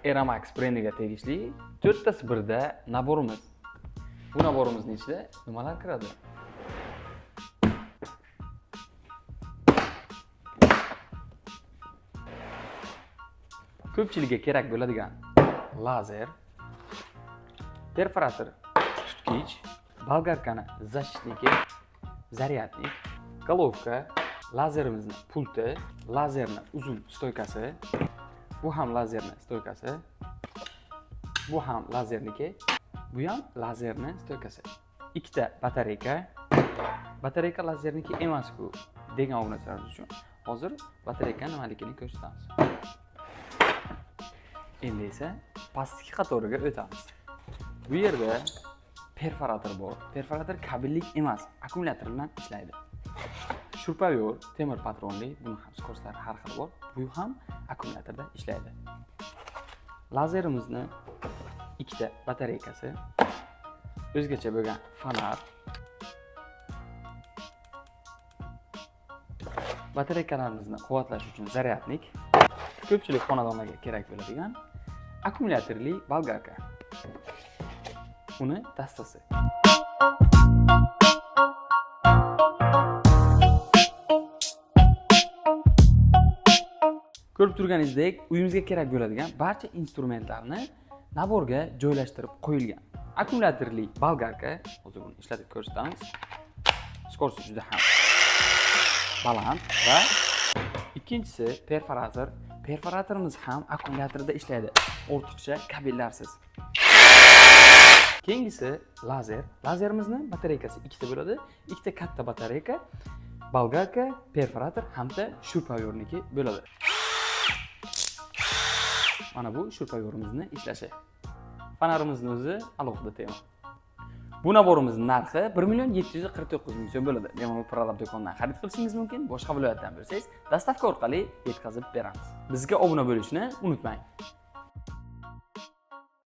Eramax brendiga tegishli 4 ta birda naborimiz. Bu naborimizning ichida nimalar kiradi? Ko'pchilikga kerak bo'ladigan lazer, perforator, tutgich, bolgarkani защитники, zaryadnik, головка, lazerimizni pulti, lazerni uzun stoykasi, bu ham lazerni stoykasi, bu ham lazerniki, bu ham lazerni stoykasi. Ikkita batareyka. Batareyka lazerniki emas-ku degan obunachlarimiz uchun hozir batareyka nimaligini ko'rsatamiz. Endi esa pastki qatoriga o'tamiz. Bu yerda perforator bor. Perforator kabellik emas, akkumulyator bilan ishlaydi. Shurpayor, temir patronli, buni ham skorstlari har xil bor. Bu ham akkumulyatorda ishlaydi. Lazerimizni ikkita batareykasi, o'zgacha bo'lgan fonar, batareykalarimizni quvvatlash uchun zaryadnik, ko'pchilik xonadonlarga kerak bo'ladigan akkumulyatorli bolgarka. Uni dastasi. Ko'rib turganingizdek, uyimizga kerak bo'ladigan barcha instrumentlarni naborga joylashtirib qo'yilgan. Akkumulyatorli bolgarka, hozir buni ishlatib ko'rsatamiz. Skorsi juda ham baland va ikkinchisi perforator. Perforatorimiz ham akkumulyatorda ishlaydi, ortiqcha kabellarsiz. Keyingisi lazer. Lazerimizni batareykasi ikkita bo'ladi. Ikkita katta batareyka, bolgarka, perforator hamda shurpayorniki bo'ladi. Mana bu shurpayorimizni ishlashi. Fonarimizni o'zi alohida tema. Bu naborimizning narxi 1.749.000 so'm bo'ladi. Bemalol Pralab do'konidan xarid qilishingiz mumkin. Boshqa viloyatdan bo'lsangiz, dostavka orqali yetkazib beramiz. Bizga obuna bo'lishni unutmang.